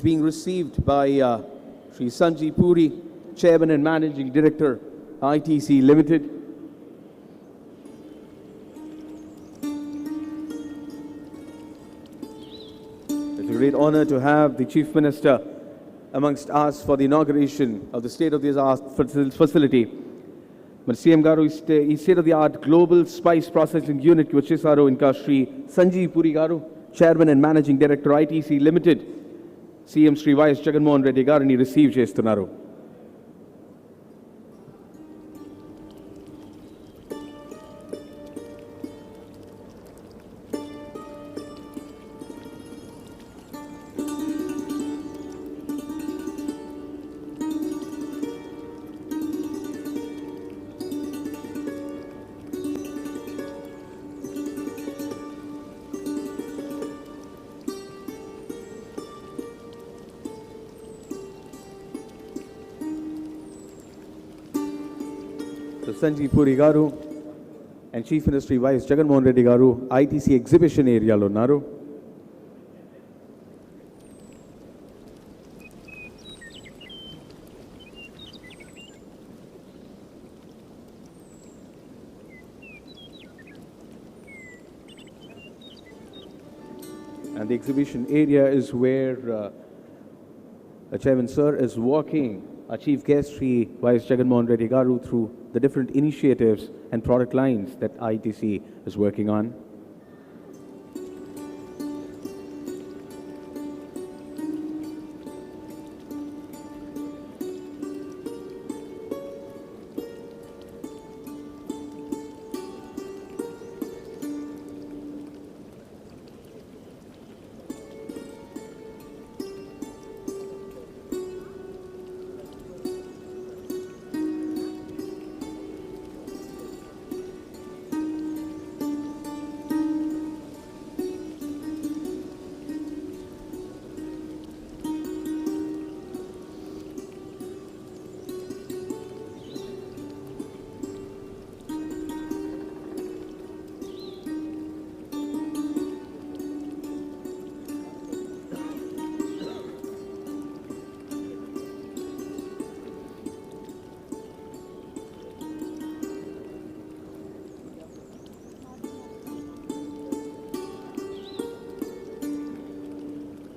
Being received by Sri Sanjeev Puri, Chairman and Managing Director, ITC Limited. It's a great honor to have the Chief Minister amongst us for the inauguration of the state-of-the-art facility. But CM Garu is state-of-the-art global spice processing unit Vachesaro inka Sri Sanjeev Puri Garu, Chairman and Managing Director, ITC Limited. CM Sri Jagan Reddy గారిని receive చేస్తున్నారు. Sanjeev Puri Garu and Chief Minister Vice Jagan Reddy Garu ITC exhibition area lo unnaru. And the exhibition area is where Chairman Sir is walking our Chief Guest Sri Vice Jagan Reddy Garu through the different initiatives and product lines that ITC is working on.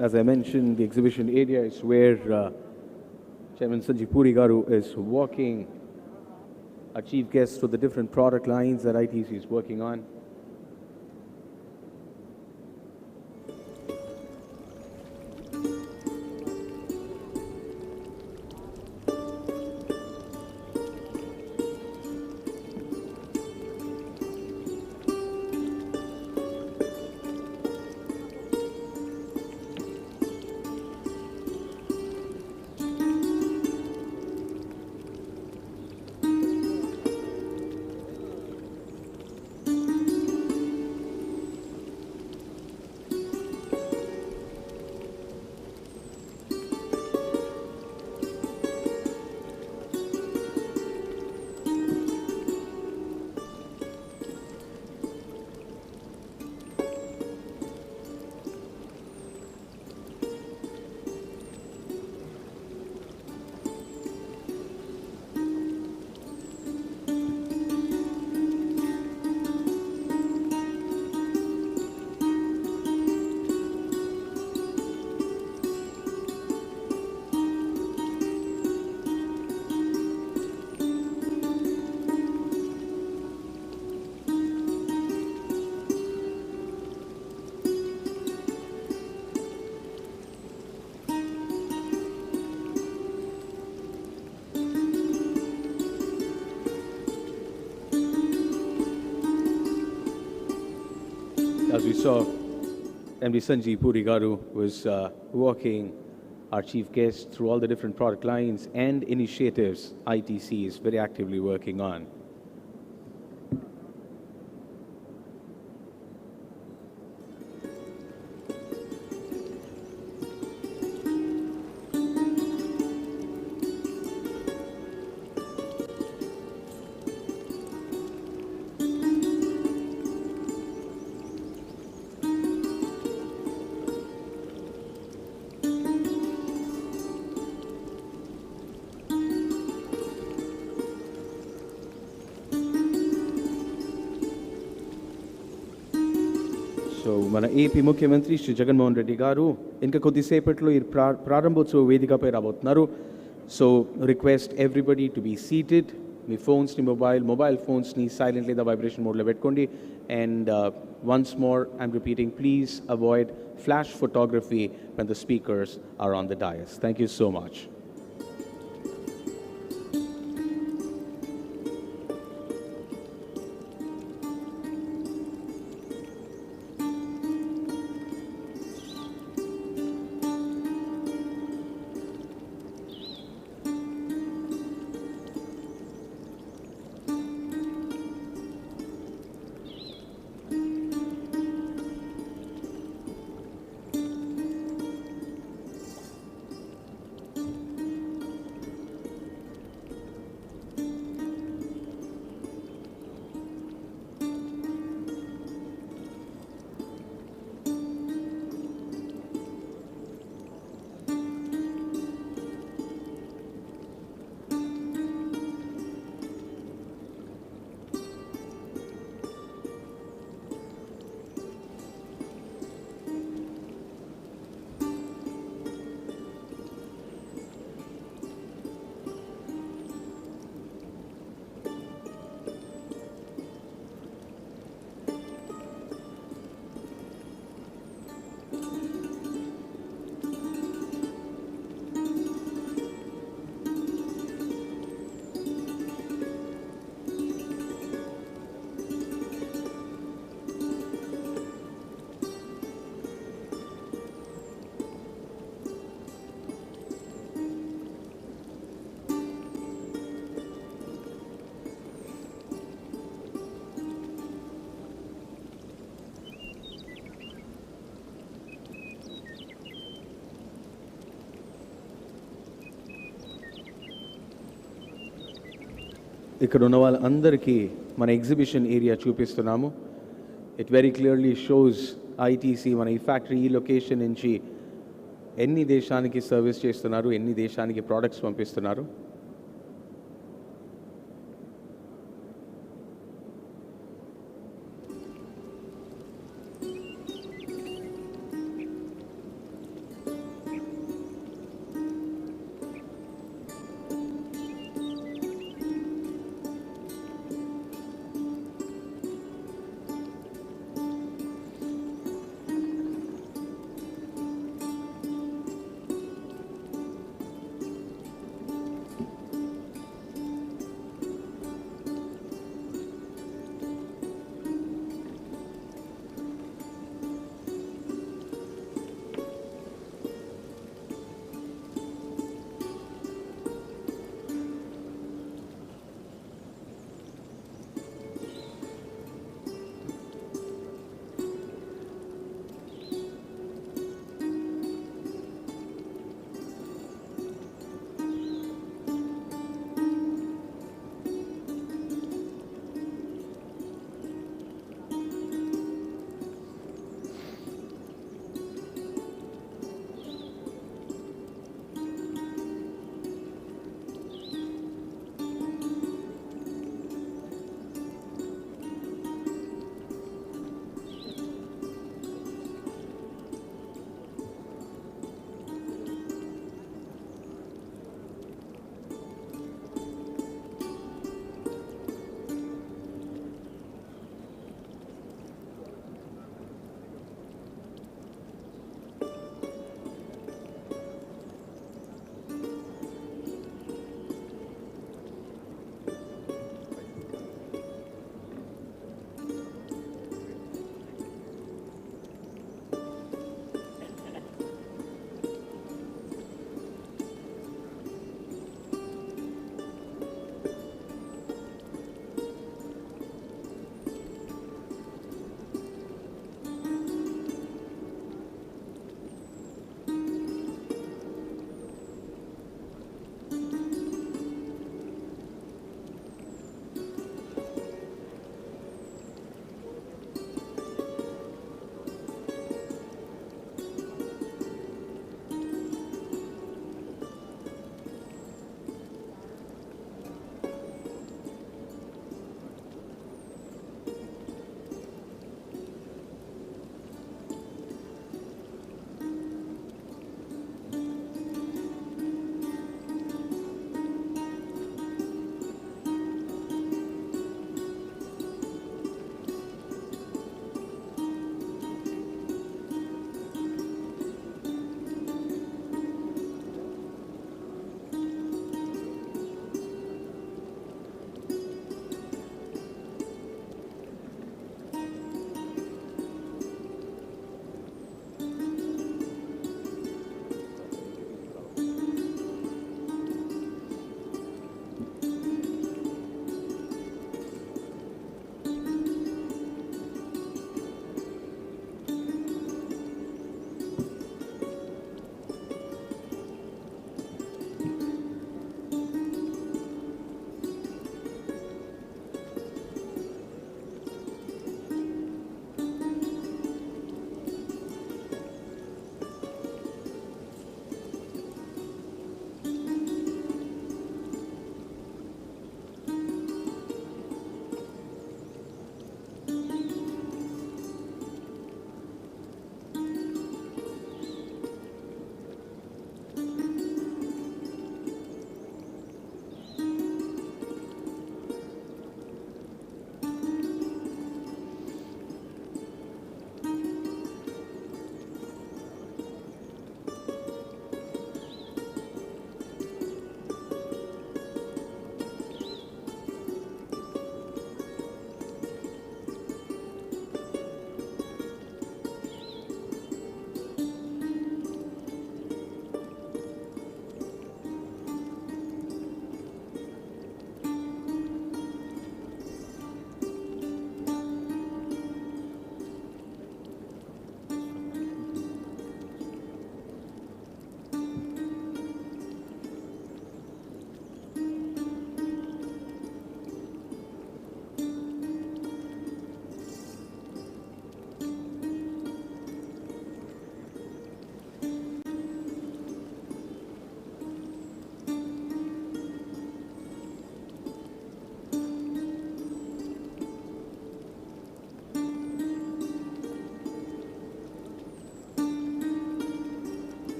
As I mentioned, the exhibition area is where Chairman Sanjeev Puri Garu is walking our chief guests to the different product lines that ITC is working on. As we saw, MD Sanjeev Puri Garu was walking our chief guest through all the different product lines and initiatives ITC is very actively working on. మన AP ముఖ్యమంత్రి శ్రీ జగన్మోహన్ రెడ్డి గారు ఇంకా కొద్దిసేపట్లో ఈ ప్రారంభోత్సవ వేదికపై రాబోతున్నారు. So request everybody to be seated. మీ ఫోన్స్ని మొబైల్ ఫోన్స్ని సైలెంట్ లేదా వైబ్రేషన్ మోడ్లో పెట్టుకోండి. And once more I'm repeating, please avoid flash photography when the speakers are on the dais. Thank you so much. ఇక్కడ ఉన్న వాళ్ళందరికీ మన ఎగ్జిబిషన్ ఏరియా చూపిస్తున్నాము. It very clearly shows ITC మన ఈ ఫ్యాక్టరీ ఈ లొకేషన్ నుంచి ఎన్ని దేశానికి సర్వీస్ చేస్తున్నారు, ఎన్ని దేశానికి ప్రోడక్ట్స్ పంపిస్తున్నారు.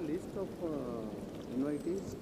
list of invitees?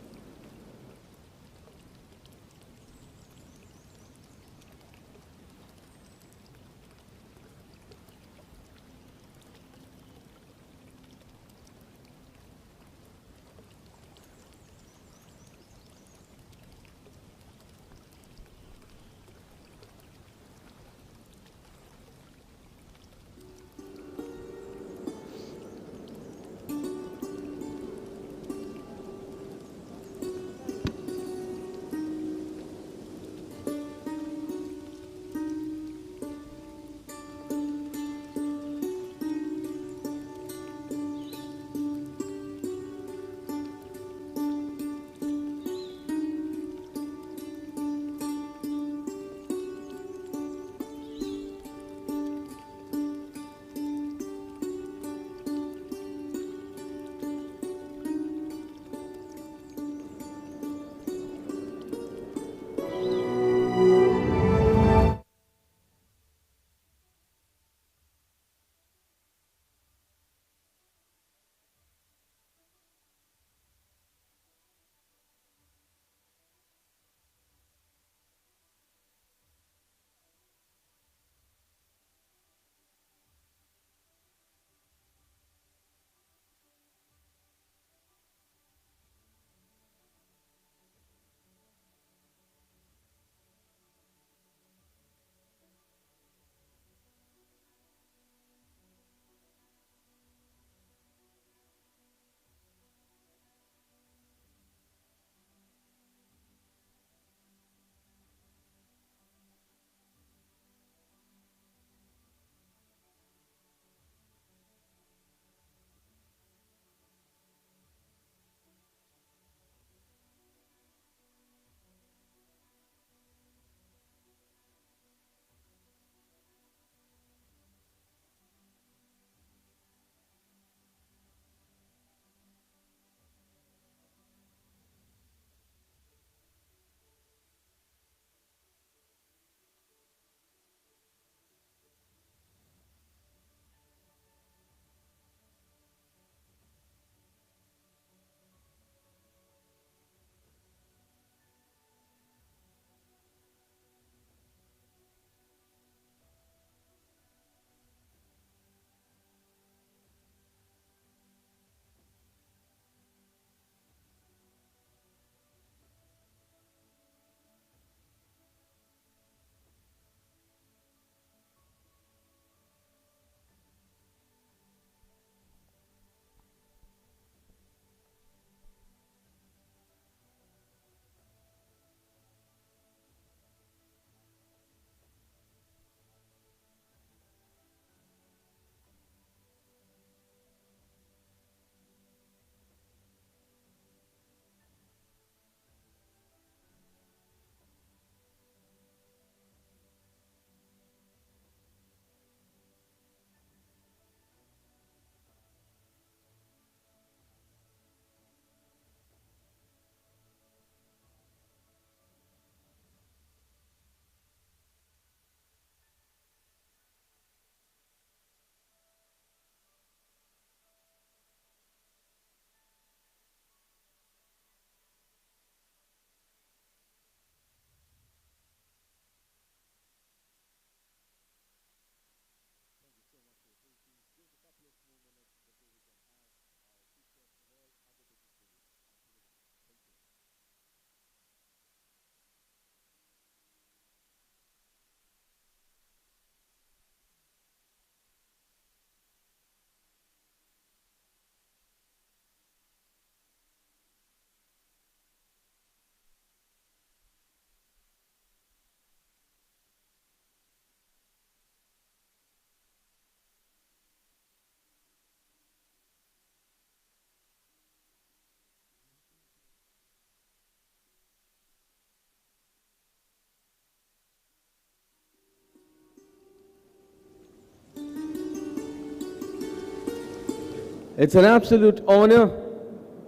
It's an absolute honor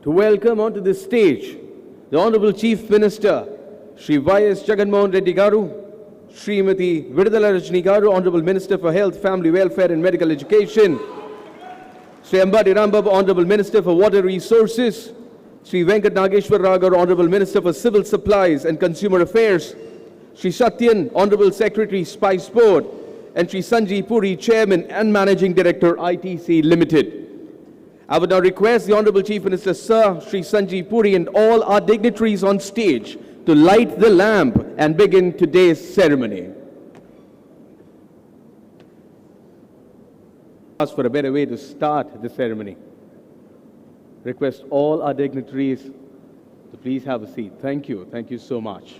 to welcome onto this stage the Honorable Chief Minister, Shri Y.S. Jagan Reddy Garu, Srimati Vidudala Rajni Garu, Honorable Minister for Health, Family Welfare and Medical Education, Sri Ambati Rambab, Honorable Minister for Water Resources, Sri Venkat Nageshwar Ragar, Honorable Minister for Civil Supplies and Consumer Affairs, Sri Satyan, Honorable Secretary, Spice Board, and Sri Sanjeev Puri, Chairman and Managing Director, ITC Limited. I would now request the Honorable Chief Minister, Sir Sri Sanjeev Puri, and all our dignitaries on stage to light the lamp and begin today's ceremony. Ask for a better way to start the ceremony. Request all our dignitaries to please have a seat. Thank you. Thank you so much.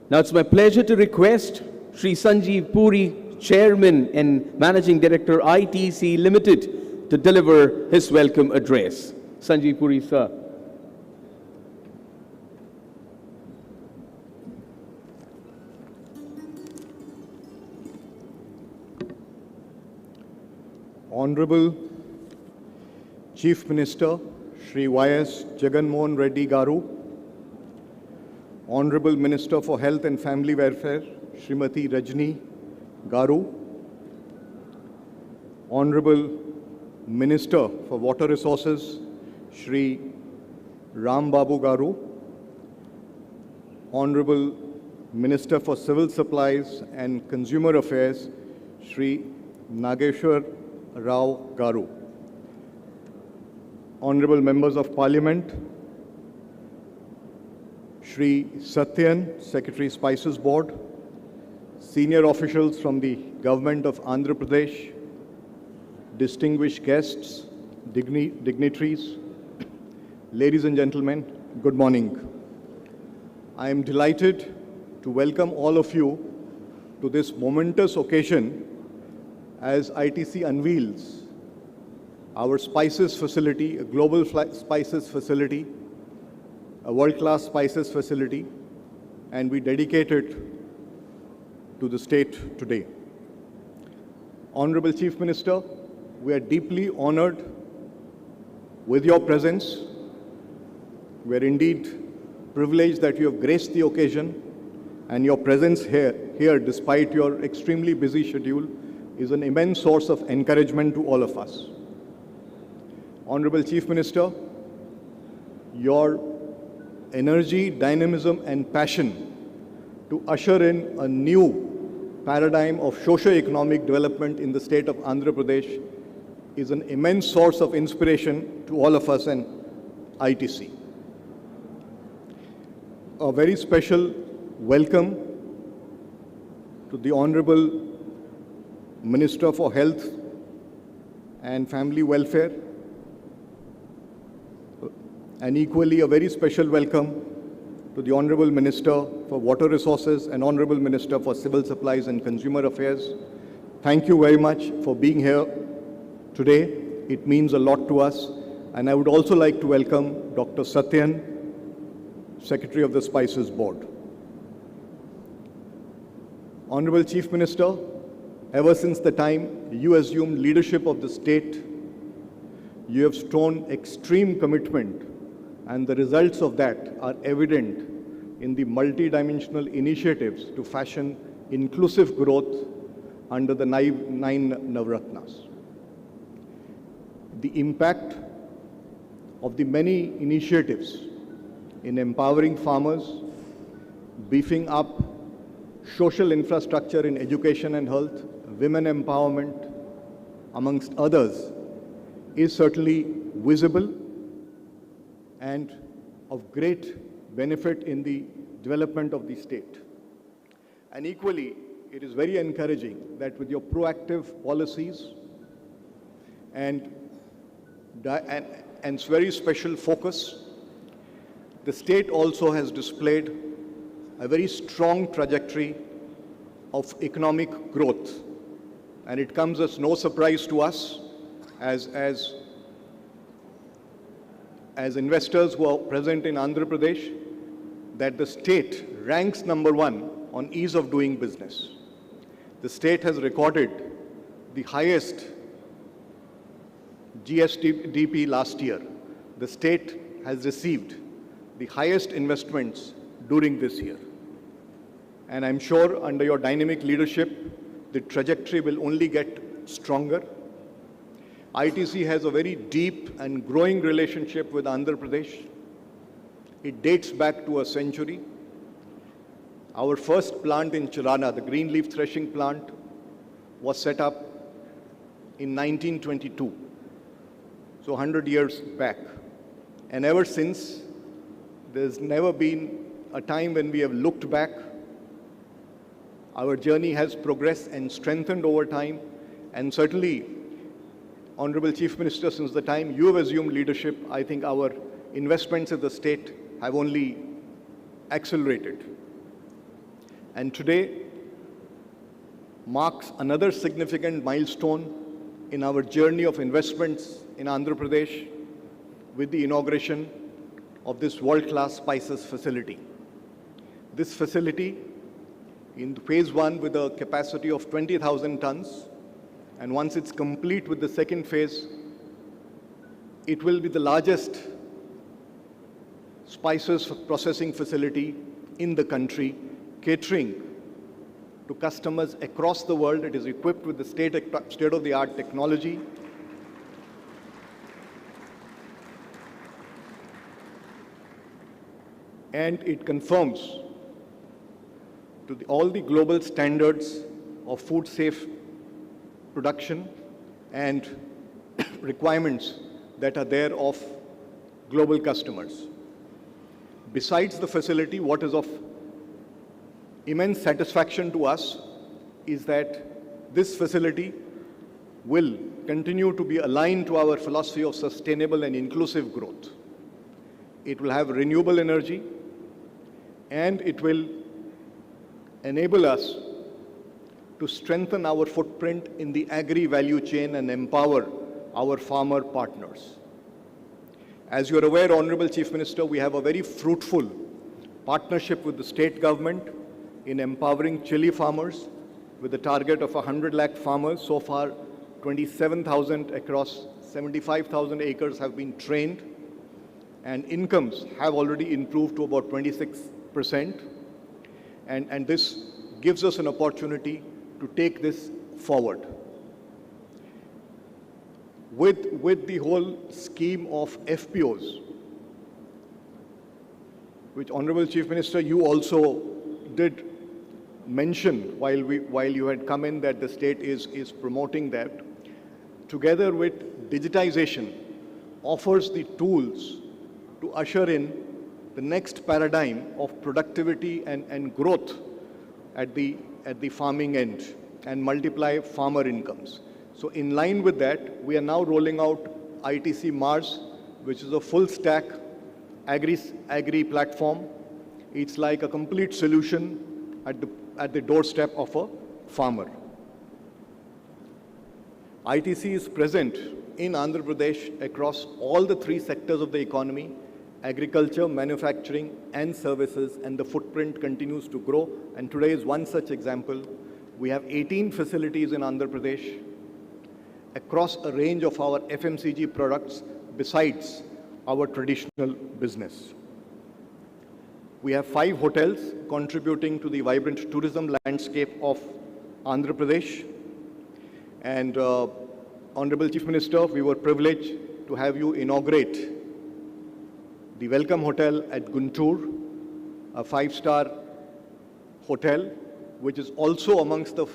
Now it's my pleasure to request Sri Sanjeev Puri, Chairman and Managing Director, ITC Limited, to deliver his welcome address. Sanjeev Puri, sir. Honorable Chief Minister, Shri Y.S. Jagan Reddy Garu, Honorable Minister for Health and Family Welfare, Srimati Rajni Garu, Honorable Minister for Water Resources, Shri Ram Babu Garu, Honorable Minister for Civil Supplies and Consumer Affairs, Shri Nageshwar Rao Garu, Honorable Members of Parliament, Shri Satyan, Secretary Spices Board, senior officials from the Government of Andhra Pradesh, distinguished guests, dignitaries, ladies and gentlemen, good morning. I am delighted to welcome all of you to this momentous occasion as ITC unveils our spices facility, a global spices facility, a world-class spices facility, and we dedicate it to the state today. Honorable Chief Minister, we are deeply honored with your presence. We are indeed privileged that you have graced the occasion, and your presence here despite your extremely busy schedule is an immense source of encouragement to all of us. Honorable Chief Minister, your energy, dynamism, and passion to usher in a new paradigm of socio-economic development in the state of Andhra Pradesh is an immense source of inspiration to all of us and ITC. A very special welcome to the Honorable Minister for Health and Family Welfare, and equally a very special welcome to the Honorable Minister for Water Resources and Honorable Minister for Civil Supplies and Consumer Affairs. Thank you very much for being here today. It means a lot to us. And I would also like to welcome Dr. Satyan, Secretary of the Spices Board. Honorable Chief Minister, ever since the time you assumed leadership of the state, you have shown extreme commitment, and the results of that are evident in the multidimensional initiatives to fashion inclusive growth under the nine Navratnas. The impact of the many initiatives in empowering farmers, beefing up social infrastructure in education and health, women empowerment, amongst others, is certainly visible and of great benefit in the development of the state. And equally, it is very encouraging that with your proactive policies and very special focus, the state also has displayed a very strong trajectory of economic growth. And it comes as no surprise to us as investors who are present in Andhra Pradesh that the state ranks #1 on ease of doing business. The state has recorded the highest GSDP last year. The state has received the highest investments during this year. And I'm sure under your dynamic leadership, the trajectory will only get stronger. ITC has a very deep and growing relationship with Andhra Pradesh. It dates back to a century. Our first plant in Chirana, the green leaf threshing plant, was set up in 1922, so 100 years back. And ever since, there's never been a time when we have looked back. Our journey has progressed and strengthened over time, and certainly, Honorable Chief Minister, since the time you have assumed leadership, I think our investments in the state have only accelerated. And today marks another significant milestone in our journey of investments in Andhra Pradesh with the inauguration of this world-class spices facility. This facility, in phase one with a capacity of 20,000 tons, and once it's complete with the second phase, it will be the largest spices processing facility in the country, catering to customers across the world. It is equipped with the state-of-the-art technology. And it conforms to all the global standards of food safe production and requirements that are there of global customers. Besides the facility, what is of immense satisfaction to us is that this facility will continue to be aligned to our philosophy of sustainable and inclusive growth. It will have renewable energy, and it will enable us to strengthen our footprint in the agri-value chain and empower our farmer partners. As you are aware, Honorable Chief Minister, we have a very fruitful partnership with the state government in empowering chili farmers with a target of 100 lakh farmers. So far, 27,000 across 75,000 acres have been trained, and incomes have already improved to about 26%. And this gives us an opportunity to take this forward. With the whole scheme of FPOs, which Honorable Chief Minister, you also did mention while you had come in, that the state is promoting that, together with digitization, offers the tools to usher in the next paradigm of productivity and growth at the farming end and multiply farmer incomes. So in line with that, we are now rolling out ITC Mars, which is a full stack agri platform. It's like a complete solution at the doorstep of a farmer. ITC is present in Andhra Pradesh across all the three sectors of the economy: agriculture, manufacturing, and services, and the footprint continues to grow. And today is one such example. We have 18 facilities in Andhra Pradesh across a range of our FMCG products besides our traditional business. We have 5 hotels contributing to the vibrant tourism landscape of Andhra Pradesh. And Honorable Chief Minister, we were privileged to have you inaugurate the Welcome Hotel at Guntur, a 5-star hotel, which is also amongst the,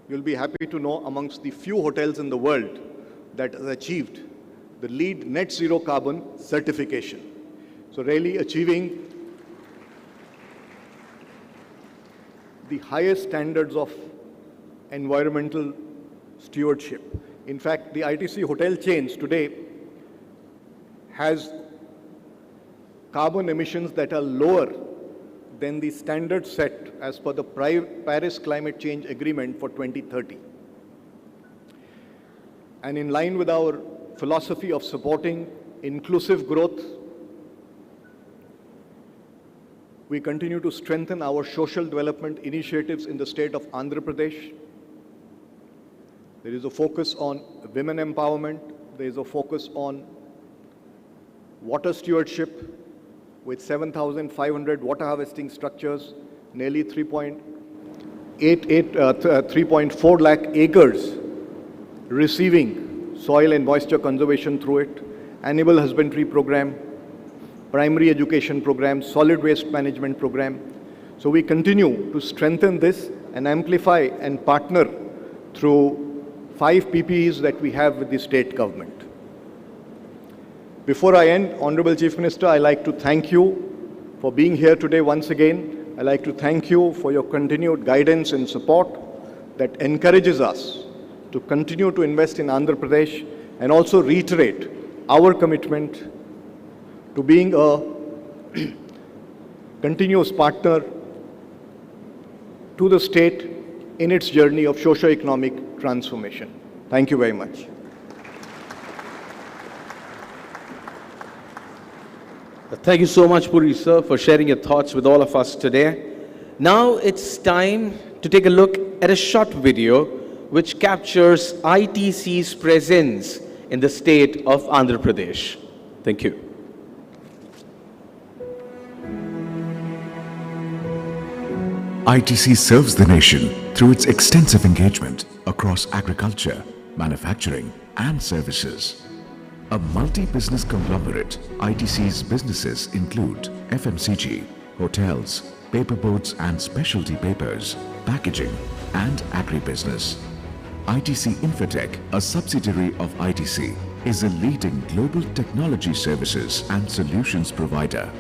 you'll be happy to know, amongst the few hotels in the world that has achieved the LEED Net Zero Carbon certification. So really achieving the highest standards of environmental stewardship. In fact, the ITC hotel chains today has carbon emissions that are lower than the standard set as per the Paris Climate Change Agreement for 2030. And in line with our philosophy of supporting inclusive growth, we continue to strengthen our social development initiatives in the state of Andhra Pradesh. There is a focus on women empowerment. There is a focus on water stewardship with 7,500 water harvesting structures, nearly 3.4 lakh acres receiving soil and moisture conservation through it, animal husbandry program, primary education program, solid waste management program. So we continue to strengthen this and amplify and partner through 5 PPEs that we have with the state government. Before I end, Honorable Chief Minister, I'd like to thank you for being here today once again. I'd like to thank you for your continued guidance and support that encourages us to continue to invest in Andhra Pradesh and also reiterate our commitment to being a continuous partner to the state in its journey of socio-economic transformation. Thank you very much. Thank you so much, Puri sir, for sharing your thoughts with all of us today. Now it's time to take a look at a short video which captures ITC's presence in the state of Andhra Pradesh. Thank you. ITC serves the nation through its extensive engagement across agriculture, manufacturing, and services. A multi-business conglomerate, ITC's businesses include FMCG, hotels, paperboards and specialty papers, packaging, and agribusiness. ITC Infotech, a subsidiary of ITC, is a leading global technology services and solutions provider.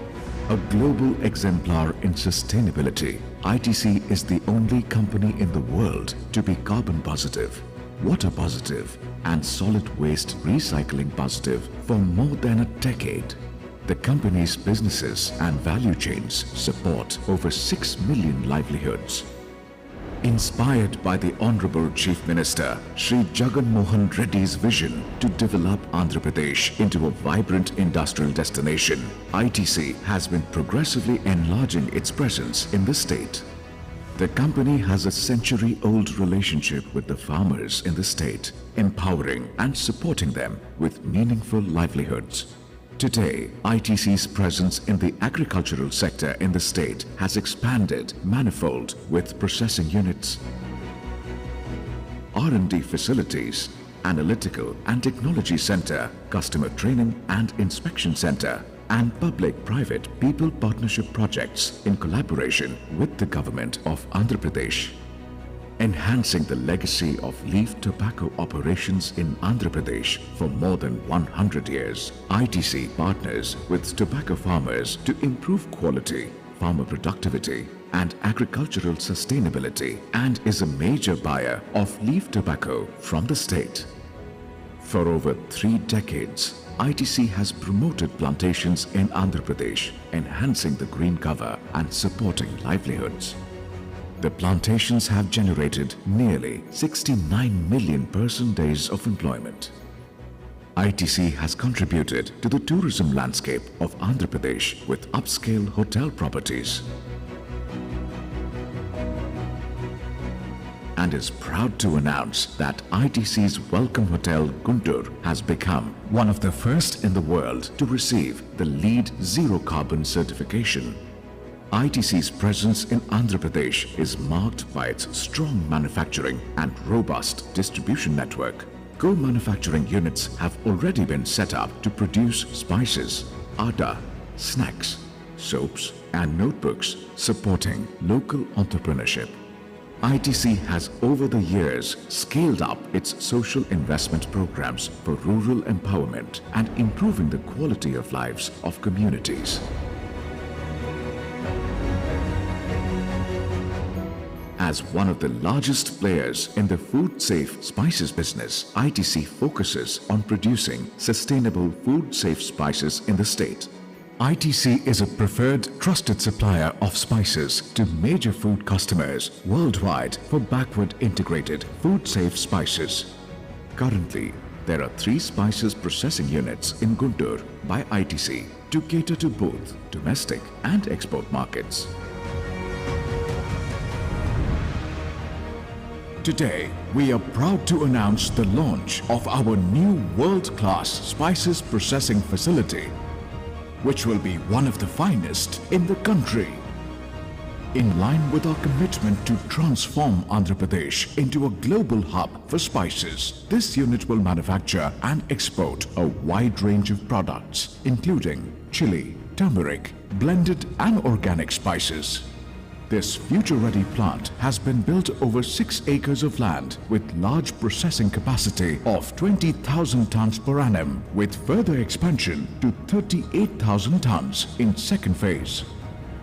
A global exemplar in sustainability, ITC is the only company in the world to be carbon positive, water positive, and solid waste recycling positive for more than a decade. The company's businesses and value chains support over 6 million livelihoods. Inspired by the Honorable Chief Minister, Shri Jagan Mohan Reddy's vision to develop Andhra Pradesh into a vibrant industrial destination, ITC has been progressively enlarging its presence in the state. The company has a century-old relationship with the farmers in the state, empowering and supporting them with meaningful livelihoods. Today, ITC's presence in the agricultural sector in the state has expanded manifold with processing units, R&D facilities, analytical and technology center, customer training and inspection center, and public-private people partnership projects in collaboration with the government of Andhra Pradesh. Enhancing the legacy of leaf tobacco operations in Andhra Pradesh for more than 100 years, ITC partners with tobacco farmers to improve quality, farmer productivity, and agricultural sustainability, and is a major buyer of leaf tobacco from the state. For over 3 decades, ITC has promoted plantations in Andhra Pradesh, enhancing the green cover and supporting livelihoods. The plantations have generated nearly 69 million person days of employment. ITC has contributed to the tourism landscape of Andhra Pradesh with upscale hotel properties and is proud to announce that ITC's Welcome Hotel Guntur has become one of the first in the world to receive the LEED Zero Carbon certification. ITC's presence in Andhra Pradesh is marked by its strong manufacturing and robust distribution network. Co-manufacturing units have already been set up to produce spices, atta, snacks, soaps, and notebooks, supporting local entrepreneurship. ITC has over the years scaled up its social investment programs for rural empowerment and improving the quality of lives of communities. As one of the largest players in the food-safe spices business, ITC focuses on producing sustainable food-safe spices in the state. ITC is a preferred, trusted supplier of spices to major food customers worldwide for backward integrated food-safe spices. Currently, there are 3 spices processing units in Guntur by ITC to cater to both domestic and export markets. Today, we are proud to announce the launch of our new world-class spices processing facility, which will be one of the finest in the country. In line with our commitment to transform Andhra Pradesh into a global hub for spices, this unit will manufacture and export a wide range of products, including chili, turmeric, blended and organic spices. This future-ready plant has been built over 6 acres of land with large processing capacity of 20,000 tons per annum, with further expansion to 38,000 tons in second phase.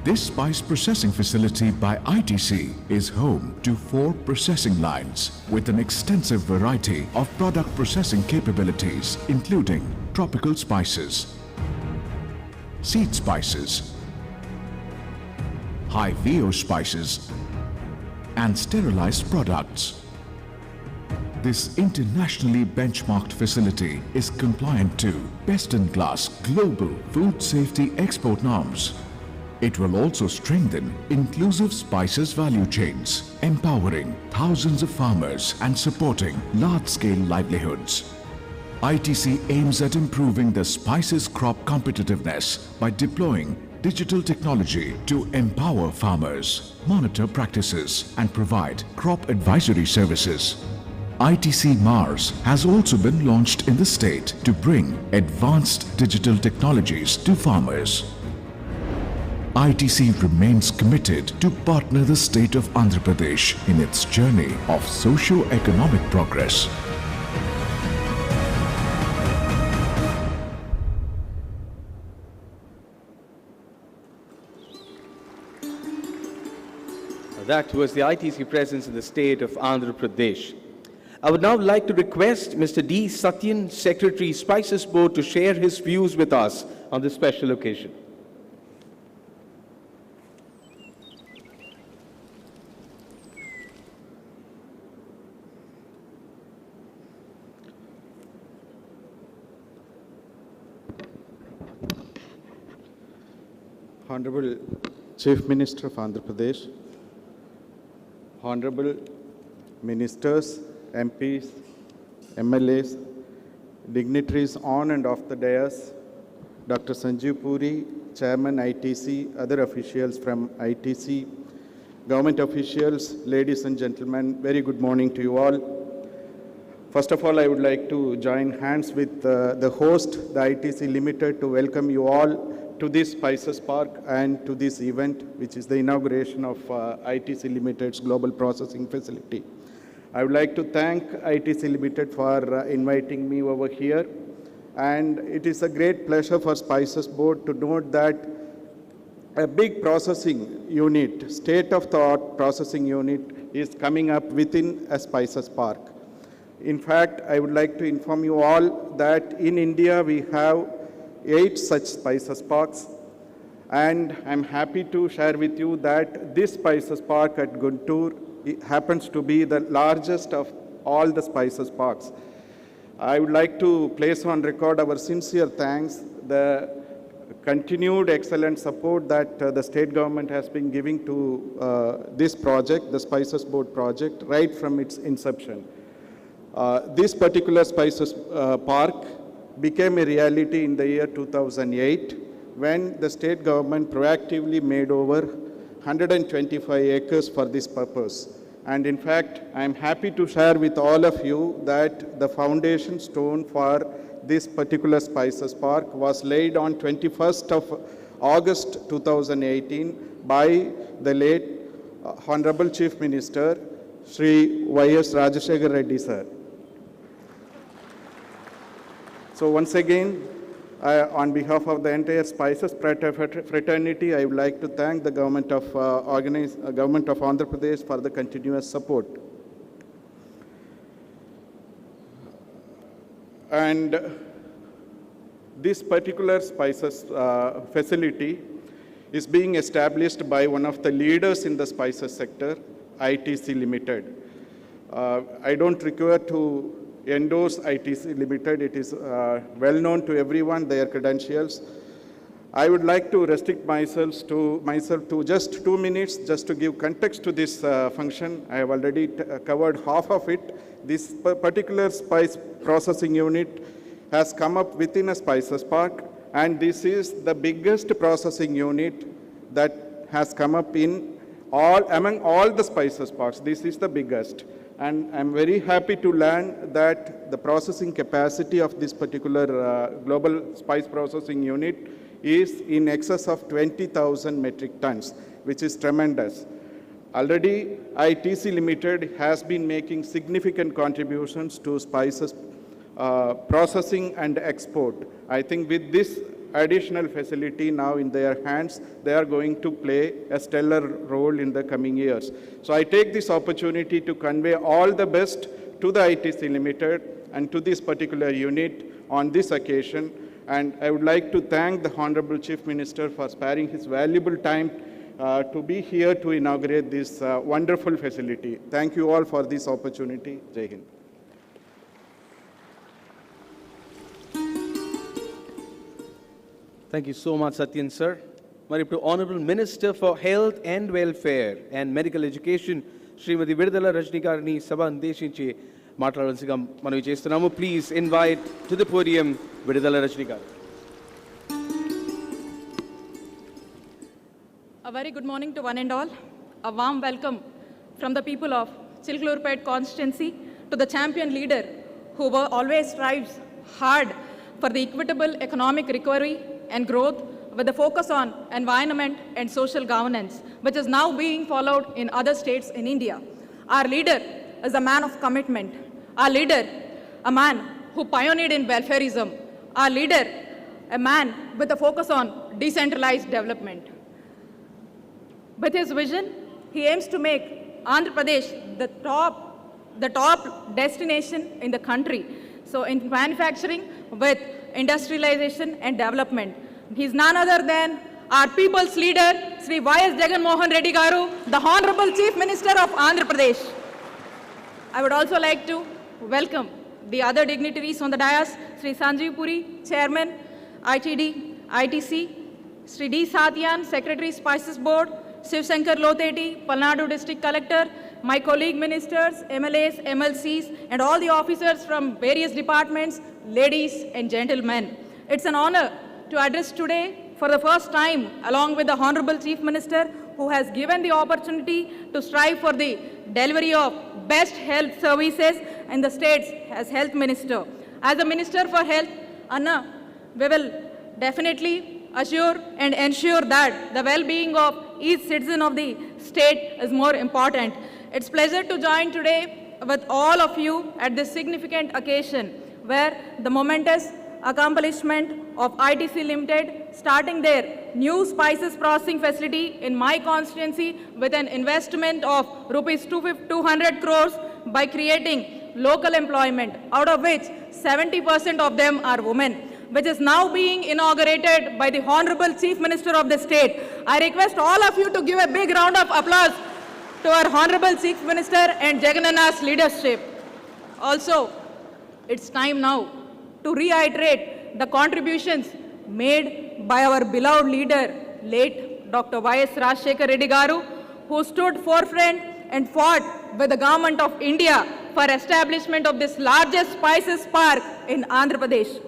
This spice processing facility by ITC is home to 4 processing lines with an extensive variety of product processing capabilities, including tropical spices, seed spices, high VO spices, and sterilized products. This internationally benchmarked facility is compliant to best-in-class global food safety export norms. It will also strengthen inclusive spices value chains, empowering thousands of farmers and supporting large-scale livelihoods. ITC aims at improving the spices crop competitiveness by deploying digital technology to empower farmers, monitor practices, and provide crop advisory services. ITC Mars has also been launched in the state to bring advanced digital technologies to farmers. ITC remains committed to partner the state of Andhra Pradesh in its journey of socio-economic progress. That was the ITC presence in the state of Andhra Pradesh. I would now like to request Mr. D. Satyan, Secretary, Spices Board, to share his views with us on this special occasion. Honorable Chief Minister of Andhra Pradesh, Honorable Ministers, MPs, MLAs, dignitaries on and off the dais, Dr. Sanjeev Puri, Chairman ITC, other officials from ITC, government officials, ladies and gentlemen, very good morning to you all. First of all, I would like to join hands with the host, the ITC Limited, to welcome you all to this Spices Park and to this event, which is the inauguration of ITC Limited's Global Processing Facility. I would like to thank ITC Limited for inviting me over here. And it is a great pleasure for Spices Board to note that a big processing unit, state-of-the-art processing unit, is coming up within a Spices Park. In fact, I would like to inform you all that in India we have 8 such Spices Parks, and I'm happy to share with you that this Spices Park at Guntur happens to be the largest of all the Spices Parks. I would like to place on record our sincere thanks, the continued excellent support that the state government has been giving to this project, the Spices Board project, right from its inception. This particular Spices Park became a reality in the year 2008 when the state government proactively made over 125 acres for this purpose. And in fact, I am happy to share with all of you that the foundation stone for this particular Spices Park was laid on 21st of August 2018 by the late Honorable Chief Minister, Shri Y.S. Rajashekar Reddy sir. So once again, on behalf of the entire Spices fraternity, I would like to thank the government of Andhra Pradesh for the continuous support. And this particular Spices facility is being established by one of the leaders in the spices sector, ITC Limited. I don't require to endorse ITC Limited. It is well known to everyone, their credentials. I would like to restrict myself to just 2 minutes, just to give context to this function. I have already covered half of it. This particular spice processing unit has come up within a Spices Park, and this is the biggest processing unit that has come up in among all the spices parks, this is the biggest. And I'm very happy to learn that the processing capacity of this particular global spice processing unit is in excess of 20,000 metric tons, which is tremendous. Already, ITC Limited has been making significant contributions to spices processing and export. I think with this additional facility now in their hands, they are going to play a stellar role in the coming years. So I take this opportunity to convey all the best to the ITC Limited and to this particular unit on this occasion. And I would like to thank the Honorable Chief Minister for sparing his valuable time to be here to inaugurate this wonderful facility. Thank you all for this opportunity. Jai Hind. Thank you so much, Satyan sir. Maripu Honorable Minister for Health and Welfare and Medical Education, Srimati Vidudala Rajni Garini Sabha Andeshinchi మాట్లాడాల్సిగా మనవి చేస్తున్నాము. Please invite to the podium Vidudala Rajni garu. A very good morning to one and all. A warm welcome from the people of Chilkalurpet constituency to the champion leader who always strives hard for the equitable economic recovery and growth with the focus on environment and social governance, which is now being followed in other states in India. Our leader is a man of commitment. Our leader, a man who pioneered in welfareism. Our leader, a man with a focus on decentralized development. With his vision, he aims to make Andhra Pradesh the top destination in the country. So in manufacturing with industrialization and development. He's none other than our people's leader, Sri Y.S. Jagan Mohan Reddy Garu, the Honorable Chief Minister of Andhra Pradesh. I would also like to welcome the other dignitaries on the dais, Sri Sanjeev Puri, Chairman, ITD, ITC, Sri D. Satyan, Secretary, Spices Board, Shiv Shankar Loteti, Palnadu District Collector, my colleague ministers, MLAs, MLCs, and all the officers from various departments, ladies and gentlemen. It's an honor to address today for the first time along with the Honorable Chief Minister who has given the opportunity to strive for the delivery of best health services in the states as Health Minister. As a Minister for Health, Anna, we will definitely assure and ensure that the well-being of each citizen of the state is more important. It's a pleasure to join today with all of you at this significant occasion where the momentous accomplishment of ITC Limited starting their new spices processing facility in my constituency with an investment of rupees 200 crores by creating local employment, out of which 70% of them are women, which is now being inaugurated by the Honorable Chief Minister of the state. I request all of you to give a big round of applause to our Honorable Chief Minister and Jaganna's leadership. Also, it's time now to reiterate the contributions made by our beloved leader, late Dr. Y.S. Rajshekar Reddy Garu, who stood forefront and fought with the government of India for establishment of this largest spices park in Andhra Pradesh.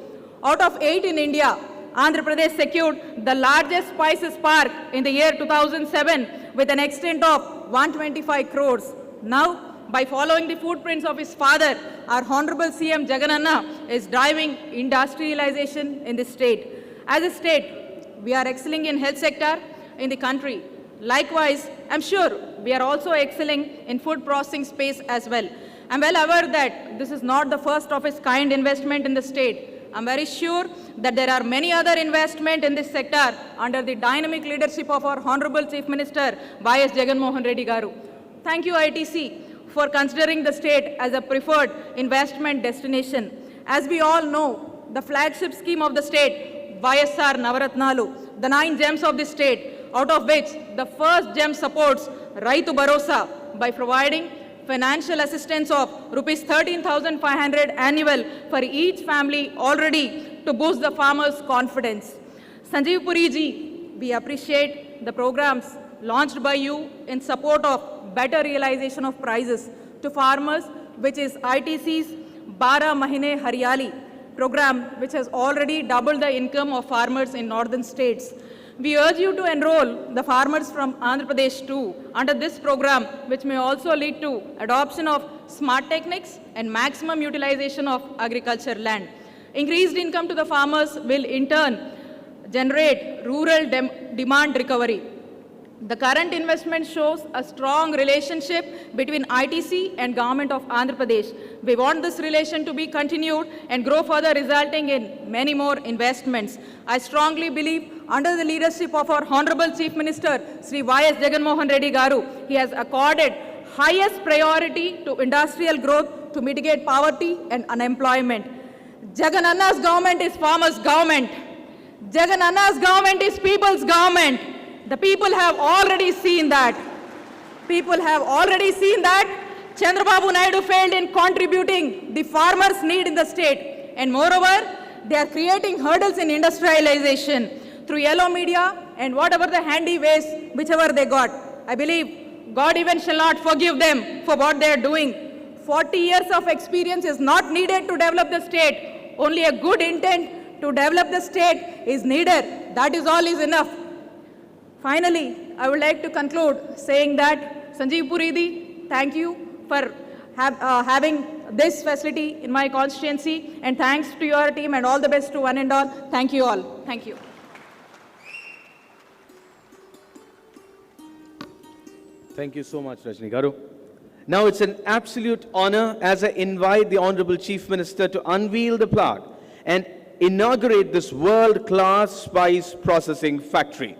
Out of 8 in India, Andhra Pradesh secured the largest spices park in the year 2007 with an extent of 125 crores. Now, by following the footprints of his father, our Honorable CM Jagananna is driving industrialization in the state. As a state, we are excelling in health sector in the country. Likewise, I'm sure we are also excelling in food processing space as well. I'm well aware that this is not the first of its kind investment in the state. I'm very sure that there are many other investments in this sector under the dynamic leadership of our Honorable Chief Minister, Y.S. Jagan Mohan Reddy Garu. Thank you, ITC, for considering the state as a preferred investment destination. As we all know, the flagship scheme of the state, YSR Navaratnalu, the 9 gems of the state, out of which the first gem supports Raitu Bharosa by providing financial assistance of rupees 13,500 annual for each family already to boost the farmers' confidence. Sanjeev Puri ji, we appreciate the programs launched by you in support of better realization of prices to farmers, which is ITC's Bara Mahine Haryali program, which has already doubled the income of farmers in northern states. We urge you to enroll the farmers from Andhra Pradesh too under this program, which may also lead to adoption of smart techniques and maximum utilization of agriculture land. Increased income to the farmers will in turn generate rural demand recovery. The current investment shows a strong relationship between ITC and Government of Andhra Pradesh. We want this relation to be continued and grow further, resulting in many more investments. I strongly believe under the leadership of our Honorable Chief Minister, Sri Y.S. Jagan Reddy Garu, he has accorded highest priority to industrial growth to mitigate poverty and unemployment. Jagan Anna's government is farmers' government. Jagan Anna's government is people's government. The people have already seen that. People have already seen that Chandrababu Naidu failed in contributing the farmers' need in the state. And moreover, they are creating hurdles in industrialization through yellow media and whatever the handy ways, whichever they got. I believe God even shall not forgive them for what they are doing. 40 years of experience is not needed to develop the state. Only a good intent to develop the state is needed. That is all is enough. Finally, I would like to conclude saying that Sanjeev Puridi, thank you for having this facility in my constituency, and thanks to your team and all the best to one and all. Thank you all. Thank you. Thank you so much, Rajni Garu. Now it's an absolute honor as I invite the Honorable Chief Minister to unveil the plaque and inaugurate this world-class spice processing factory.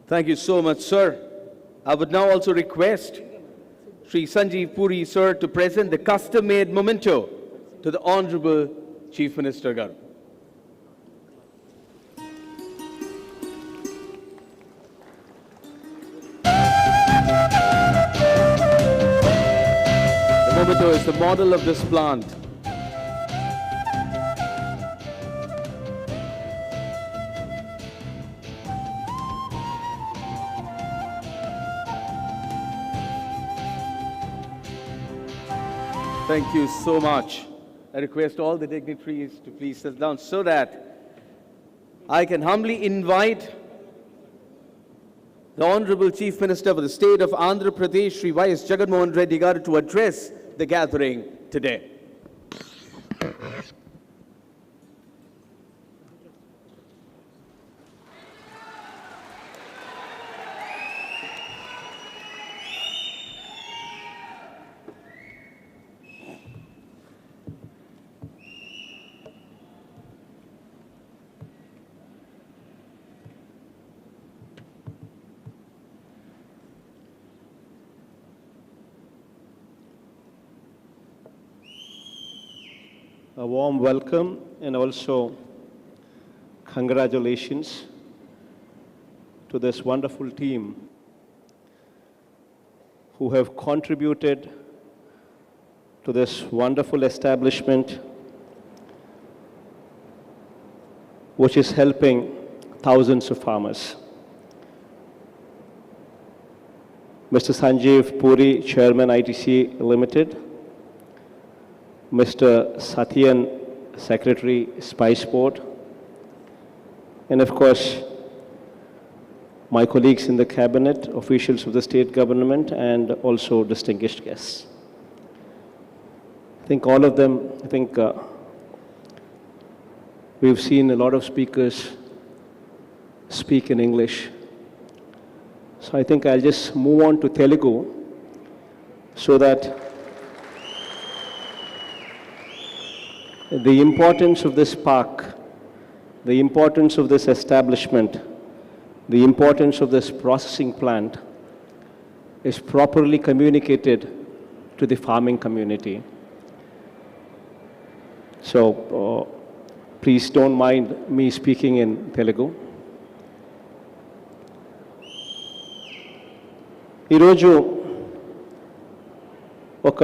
Thank you so much, sir. I would now also request Sri Sanjeev Puri, sir, to present the custom-made memento to the Honorable Chief Minister Garu. The memento is the model of this plant. Thank you so much. I request all the dignitaries to please sit down so that I can humbly invite the Honorable Chief Minister for the State of Andhra Pradesh, Sri Y.S. Jagan Reddy Garu, to address the gathering today. A warm welcome and also congratulations to this wonderful team who have contributed to this wonderful establishment which is helping thousands of farmers. Mr. Sanjeev Puri, Chairman ITC Limited, Mr. Satyan, Secretary, Spice Board, and of course, my colleagues in the cabinet, officials of the state government, and also distinguished guests. I think all of them, we've seen a lot of speakers speak in English. So I think I'll just move on to Telugu so that the importance of this park, the importance of this establishment, the importance of this processing plant is properly communicated to the farming community. So please don't mind me speaking in Telugu. ఈరోజు ఒక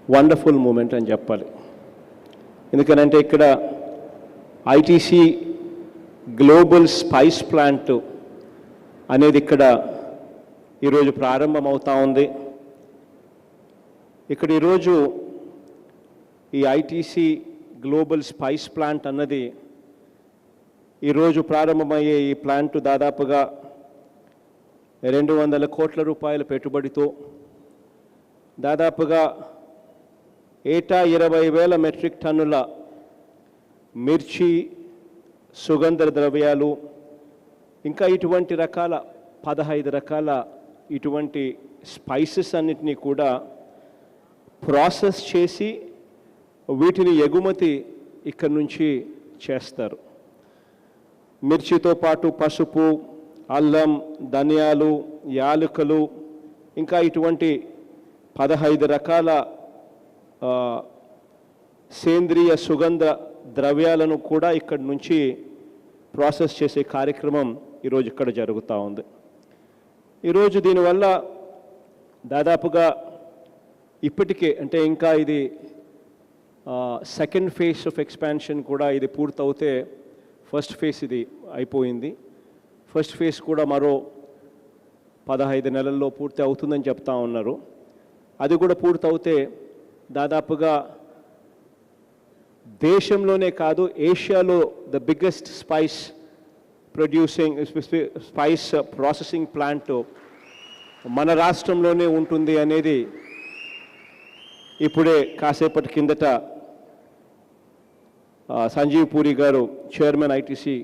wonderful moment అని చెప్పాలి. ఎందుకనంటే ఇక్కడ ITC global spice plant అనేది ఇక్కడ ఈరోజు ప్రారంభమవుతా ఉంది. ఇక్కడ ఈరోజు ఈ ఐటీసీ గ్లోబల్ స్పైస్ ప్లాంట్ అన్నది ఈరోజు ప్రారంభమయ్యే ఈ ప్లాంట్ దాదాపుగా 200 కోట్ల రూపాయల పెట్టుబడితో దాదాపుగా ఏటా 20,000 మెట్రిక్ టన్నుల మిర్చి, సుగంధ ద్రవ్యాలు, ఇంకా ఇటువంటి రకాల 15 రకాల ఇటువంటి స్పైసెస్ అన్నిటినీ కూడా ప్రాసెస్ చేసి వీటిని ఎగుమతి ఇక్కడి నుంచి చేస్తారు. మిర్చితో పాటు పసుపు, అల్లం, ధనియాలు, యాలకులు, ఇంకా ఇటువంటి 15 రకాల సేంద్రియ సుగంధ ద్రవ్యాలను కూడా ఇక్కడి నుంచి ప్రాసెస్ చేసే కార్యక్రమం ఈరోజు ఇక్కడ జరుగుతూ ఉంది. ఈరోజు దీనివల్ల దాదాపుగా ఇప్పటికే అంటే ఇంకా ఇది సెకండ్ ఫేజ్ ఆఫ్ ఎక్స్పాన్షన్ కూడా ఇది పూర్తవుతే ఫస్ట్ ఫేజ్ ఇది అయిపోయింది. ఫస్ట్ ఫేజ్ కూడా మరో 15 నెలల్లో పూర్తి అవుతుందని చెప్తా ఉన్నారు. అది కూడా పూర్తవుతే దాదాపుగా దేశంలోనే కాదు ఏషియాలో the biggest spice processing plant మన రాష్ట్రంలోనే ఉంటుంది అనేది ఇప్పుడే కాసేపటి కిందట సంజీవ్ పూరి గారు చైర్మన్ ఐటీసీ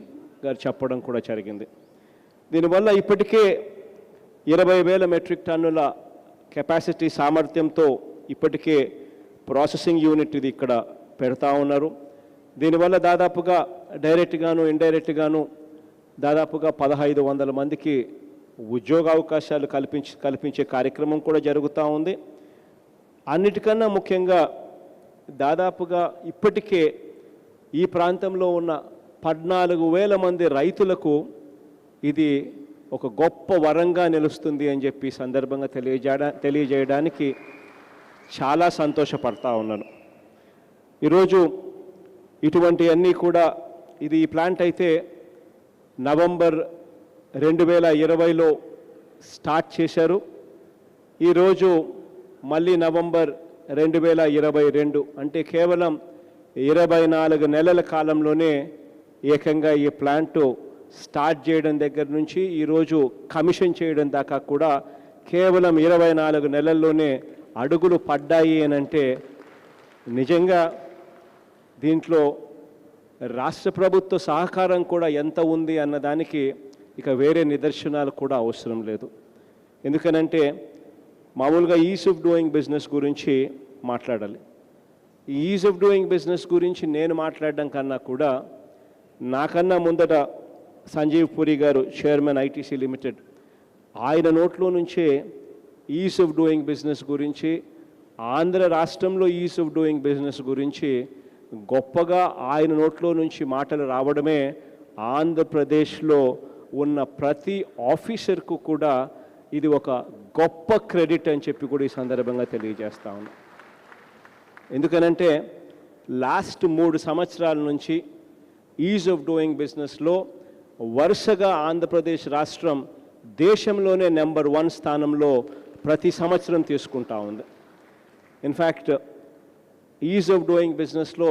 గారు చెప్పడం కూడా జరిగింది. దీనివల్ల ఇప్పటికే 20,000 మెట్రిక్ టన్నుల కెపాసిటీ సామర్థ్యంతో ఇప్పటికే ప్రాసెసింగ్ యూనిట్ ఇది ఇక్కడ పెడతా ఉన్నారు. దీనివల్ల దాదాపుగా డైరెక్ట్గాను ఇండైరెక్ట్గాను దాదాపుగా 1,500 మందికి ఉద్యోగ అవకాశాలు కల్పించే కార్యక్రమం కూడా జరుగుతూ ఉంది. అన్నిటికన్నా ముఖ్యంగా దాదాపుగా ఇప్పటికే ఈ ప్రాంతంలో ఉన్న 14,000 మంది రైతులకు ఇది ఒక గొప్ప వరంగా నిలుస్తుంది అని చెప్పి సందర్భంగా తెలియజేయడానికి చాలా సంతోషపడతా ఉన్నాను. ఈరోజు ఇటువంటి అన్నీ కూడా ఈ ప్లాంట్ అయితే నవంబర్ 2020లో స్టార్ట్ చేశారు. ఈరోజు మళ్ళీ నవంబర్ 2022 అంటే కేవలం 24 నెలల కాలంలోనే ఏకంగా ఈ ప్లాంట్ స్టార్ట్ చేయడం దగ్గర నుంచి ఈరోజు కమిషన్ చేయడం దాకా కూడా కేవలం 24 నెలల్లోనే అడుగులు పడ్డాయి అని అంటే నిజంగా దీంట్లో రాష్ట్ర ప్రభుత్వ సహకారం కూడా ఎంత ఉంది అన్నదానికి ఇక వేరే నిదర్శనాలు కూడా అవసరం లేదు. ఎందుకనంటే మామూలుగా ఈజ్ ఆఫ్ డూయింగ్ బిజినెస్ గురించి మాట్లాడాలి. ఈ ఈజ్ ఆఫ్ డూయింగ్ బిజినెస్ గురించి నేను మాట్లాడడం కన్నా కూడా నాకన్నా ముందట సంజీవ్ పూరి గారు చైర్మన్ ఐటీసీ లిమిటెడ్ ఆయన నోట్లో నుంచే ఈజ్ ఆఫ్ డూయింగ్ బిజినెస్ గురించి, ఆంధ్ర రాష్ట్రంలో ఈజ్ ఆఫ్ డూయింగ్ బిజినెస్ గురించి గొప్పగా ఆయన నోట్లో నుంచి మాటలు రావడమే ఆంధ్రప్రదేశ్లో ఉన్న ప్రతి ఆఫీసర్కు కూడా ఇది ఒక గొప్ప క్రెడిట్ అని చెప్పి కూడా ఈ సందర్భంగా తెలియజేస్తా ఉన్నాను. ఎందుకనంటే లాస్ట్ 3 సంవత్సరాల నుంచి ఈజ్ ఆఫ్ డూయింగ్ బిజినెస్లో వరుసగా ఆంధ్రప్రదేశ్ రాష్ట్రం దేశంలోనే నెంబర్ 1 స్థానంలో ప్రతి సంవత్సరం తీసుకుంటా ఉంది. ఇన్ఫ్యాక్ట్ ఈజ్ ఆఫ్ డూయింగ్ బిజినెస్లో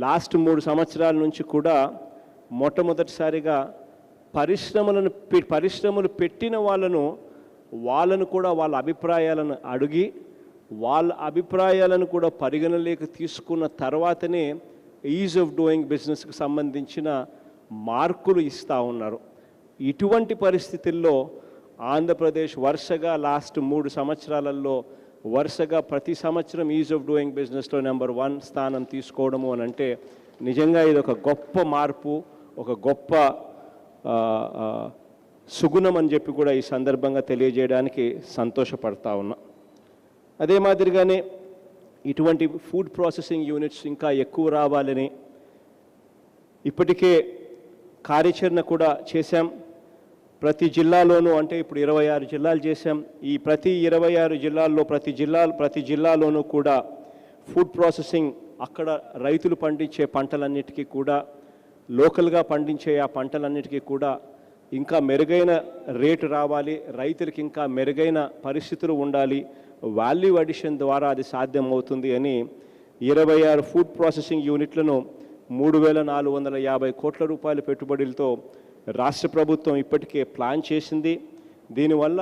లాస్ట్ 3 సంవత్సరాల నుంచి కూడా మొట్టమొదటిసారిగా పరిశ్రమలు పెట్టిన వాళ్ళను కూడా వాళ్ళ అభిప్రాయాలను అడిగి వాళ్ళ అభిప్రాయాలను కూడా పరిగణలోకి తీసుకున్న తర్వాతనే ఈజ్ ఆఫ్ డూయింగ్ బిజినెస్కి సంబంధించిన మార్కులు ఇస్తూ ఉన్నారు. ఇటువంటి పరిస్థితుల్లో ఆంధ్రప్రదేశ్ వరుసగా లాస్ట్ 3 సంవత్సరాలలో వరుసగా ప్రతి సంవత్సరం ఈజ్ ఆఫ్ డూయింగ్ బిజినెస్లో నెంబర్ 1 స్థానం తీసుకోవడము అని అంటే నిజంగా ఇది ఒక గొప్ప మార్పు, ఒక గొప్ప సుగుణం అని చెప్పి కూడా ఈ సందర్భంగా తెలియజేయడానికి సంతోషపడతా ఉన్నా. అదే మాదిరిగానే ఇటువంటి ఫుడ్ ప్రాసెసింగ్ యూనిట్స్ ఇంకా ఎక్కువ రావాలని ఇప్పటికే కార్యాచరణ కూడా చేశాం. ప్రతి జిల్లాలోనూ అంటే ఇప్పుడు 26 జిల్లాలు చేశాం. ఈ ప్రతి 26 జిల్లాల్లో ప్రతి జిల్లాలోనూ కూడా ఫుడ్ ప్రాసెసింగ్ అక్కడ రైతులు పండించే పంటలన్నిటికీ కూడా లోకల్గా పండించే ఆ పంటలన్నిటికీ కూడా ఇంకా మెరుగైన రేటు రావాలి, రైతులకి ఇంకా మెరుగైన పరిస్థితులు ఉండాలి, వాల్యూ అడిషన్ ద్వారా అది సాధ్యం అవుతుంది అని 26 ఫుడ్ ప్రాసెసింగ్ యూనిట్లను 3,450 కోట్ల రూపాయల పెట్టుబడులతో రాష్ట్ర ప్రభుత్వం ఇప్పటికే ప్లాన్ చేసింది. దీనివల్ల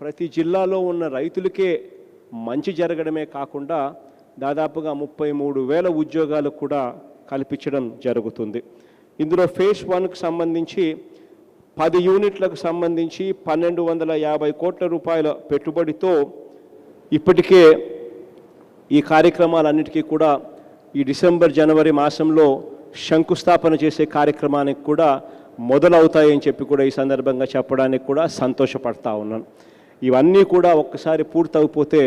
ప్రతి జిల్లాలో ఉన్న రైతులకే మంచి జరగడమే కాకుండా దాదాపుగా 33,000 ఉద్యోగాలు కూడా కల్పించడం జరుగుతుంది. ఇందులో ఫేజ్ 1కు సంబంధించి 10 యూనిట్లకు సంబంధించి 1,250 కోట్ల రూపాయల పెట్టుబడితో ఇప్పటికే ఈ కార్యక్రమాలన్నిటికీ కూడా ఈ డిసెంబర్ జనవరి మాసంలో శంకుస్థాపన చేసే కార్యక్రమానికి కూడా మొదలవుతాయని చెప్పి కూడా ఈ సందర్భంగా చెప్పడానికి కూడా సంతోషపడతా ఉన్నాను. ఇవన్నీ కూడా ఒక్కసారి పూర్తయిపోతే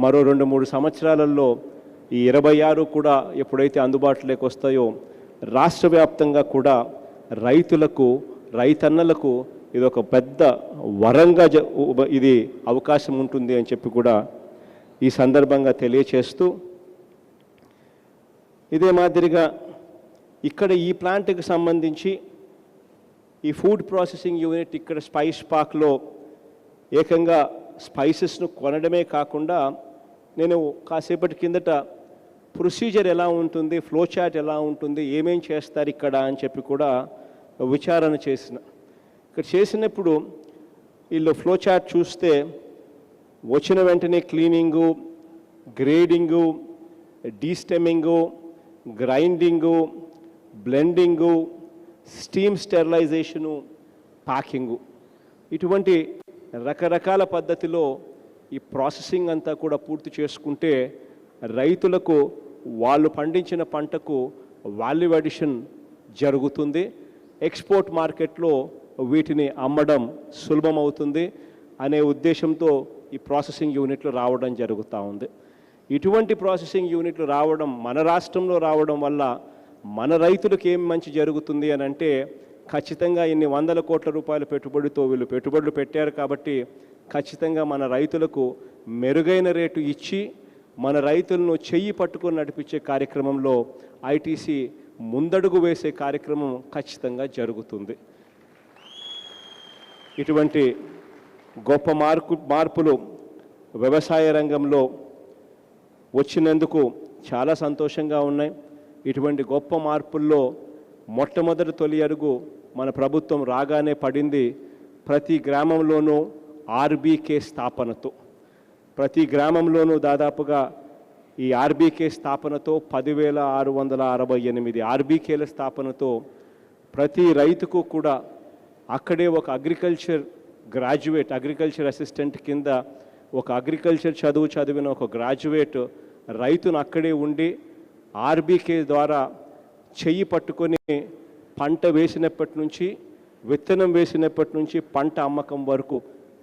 మరో 2-3 సంవత్సరాలలో ఈ 26 కూడా ఎప్పుడైతే అందుబాటులోకి వస్తాయో రాష్ట్ర వ్యాప్తంగా కూడా రైతులకు, రైతన్నలకు ఇది ఒక పెద్ద వరంగా ఇది అవకాశం ఉంటుంది అని చెప్పి కూడా ఈ సందర్భంగా తెలియచేస్తూ, ఇదే మాదిరిగా ఇక్కడ ఈ ప్లాంట్కి సంబంధించి ఈ ఫుడ్ ప్రాసెసింగ్ యూనిట్ ఇక్కడ స్పైస్ పార్క్లో ఏకంగా స్పైసెస్ను కొనడమే కాకుండా నేను కాసేపటి కిందట ప్రొసీజర్ ఎలా ఉంటుంది, ఫ్లో చార్ట్ ఎలా ఉంటుంది, ఏమేం చేస్తారు ఇక్కడ అని చెప్పి కూడా విచారణ చేసిన. ఇక్కడ చేసినప్పుడు వీళ్ళు ఫ్లో చార్ట్ చూస్తే వచ్చిన వెంటనే cleaning, grading, డీస్టెమ్మింగు, గ్రైండింగు, blending, steam sterilisation, packing, ఇటువంటి రకరకాల పద్ధతిలో ఈ ప్రాసెసింగ్ అంతా కూడా పూర్తి చేసుకుంటే రైతులకు వాళ్ళు పండించిన పంటకు వాల్యూ అడిషన్ జరుగుతుంది, ఎక్స్పోర్ట్ మార్కెట్లో వీటిని అమ్మడం సులభమవుతుంది అనే ఉద్దేశంతో ఈ ప్రాసెసింగ్ యూనిట్లు రావడం జరుగుతూ ఉంది. ఇటువంటి ప్రాసెసింగ్ యూనిట్లు రావడం మన రాష్ట్రంలో రావడం వల్ల మన రైతులకు ఏం మంచి జరుగుతుంది అని అంటే ఖచ్చితంగా ఇన్ని 100 కోట్ల రూపాయల పెట్టుబడితో వీళ్ళు పెట్టుబడులు పెట్టారు కాబట్టి ఖచ్చితంగా మన రైతులకు మెరుగైన రేటు ఇచ్చి మన రైతులను చెయ్యి పట్టుకొని నడిపించే కార్యక్రమంలో ఐటీసీ ముందడుగు వేసే కార్యక్రమం ఖచ్చితంగా జరుగుతుంది. ఇటువంటి గొప్ప మార్పులు వ్యవసాయ రంగంలో వచ్చినందుకు చాలా సంతోషంగా ఉన్నాయి. ఇటువంటి గొప్ప మార్పుల్లో మొట్టమొదటి తొలి అడుగు మన ప్రభుత్వం రాగానే పడింది ప్రతి గ్రామంలోనూ ఆర్బీకే స్థాపనతో. ప్రతి గ్రామంలోనూ దాదాపుగా ఈ ఆర్బీకే స్థాపనతో 10,668 ఆర్బీకేల స్థాపనతో ప్రతి రైతుకు కూడా అక్కడే ఒక అగ్రికల్చర్ గ్రాడ్యుయేట్, అగ్రికల్చర్ అసిస్టెంట్ కింద ఒక అగ్రికల్చర్ చదివిన ఒక గ్రాడ్యుయేట్ రైతును అక్కడే ఉండి ఆర్బీకే ద్వారా చెయ్యి పట్టుకొని పంట వేసినప్పటి నుంచి, విత్తనం వేసినప్పటి నుంచి పంట అమ్మకం వరకు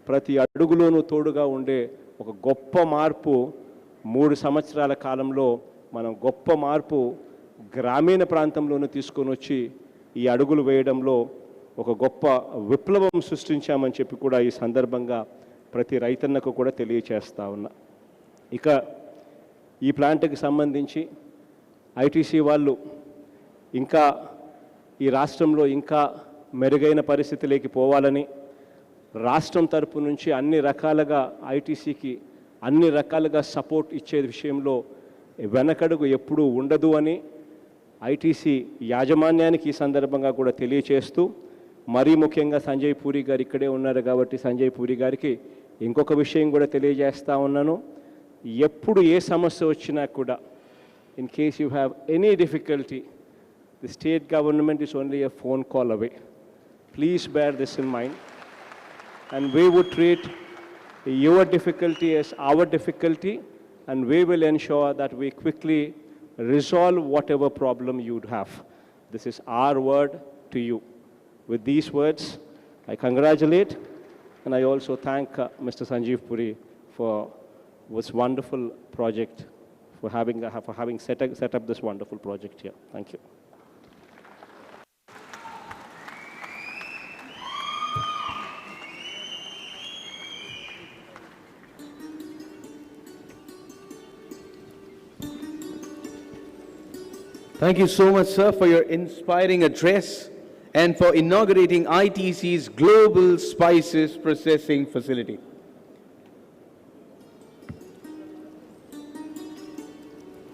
ప్రతి అడుగులోనూ తోడుగా ఉండే ఒక గొప్ప మార్పు 3 సంవత్సరాల కాలంలో మనం గొప్ప మార్పు గ్రామీణ ప్రాంతంలోనూ తీసుకొని వచ్చి ఈ అడుగులు వేయడంలో ఒక గొప్ప విప్లవం సృష్టించామని చెప్పి కూడా ఈ సందర్భంగా ప్రతి రైతన్నకు కూడా తెలియచేస్తా ఉన్నా. ఇక ఈ ప్లాంట్కి సంబంధించి ఐటీసీ వాళ్ళు ఇంకా ఈ రాష్ట్రంలో ఇంకా మెరుగైన పరిస్థితిలోకి పోవాలని రాష్ట్రం తరపు నుంచి అన్ని రకాలుగా ఐటీసీకి అన్ని రకాలుగా సపోర్ట్ ఇచ్చే విషయంలో వెనకడుగు ఎప్పుడూ ఉండదు అని ఐటీసీ యాజమాన్యానికి ఈ సందర్భంగా కూడా తెలియచేస్తూ, మరీ ముఖ్యంగా సంజయ్ పూరి గారు ఇక్కడే ఉన్నారు కాబట్టి సంజయ్ పూరి గారికి ఇంకొక విషయం కూడా తెలియజేస్తా ఉన్నాను. ఎప్పుడు ఏ సమస్య వచ్చినా కూడా in case you have any difficulty, the state government is only a phone call away. Please bear this in mind. And we would treat Your difficulty is our difficulty, and we will ensure that we quickly resolve whatever problem you'd have. This is our word to you. With these words, I congratulate and I also thank Mr. Sanjeev Puri for this wonderful project, for having set up this wonderful project here. Thank you. Thank you so much, sir, for your inspiring address and for inaugurating ITC's Global Spices Processing Facility.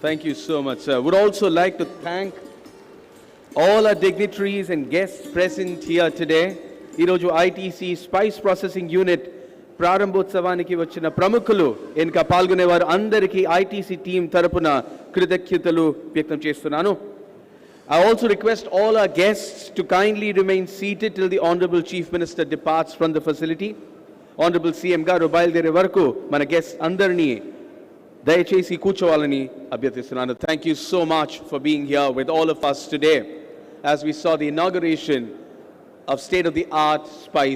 Thank you so much, sir. Would also like to thank all our dignitaries and guests present here today. Iroju ITC Spice Processing Unit ప్రారంభోత్సవానికి వచ్చిన ప్రముఖులు ఇంకా పాల్గొనేవారు అందరికీ ITC team తరపున కృతజ్ఞతలు వ్యక్తం చేస్తున్నాను. I also request all our guests to kindly remain seated till the Honorable Chief Minister departs from the facility. Honorable CM గారు బయలుదేరే వరకు మన guests అందరినీ దయచేసి కూర్చోవాలని అభ్యర్థిస్తున్నాను. Thank you so much for being here with all of us today as we saw the inauguration of state-of-the-art spice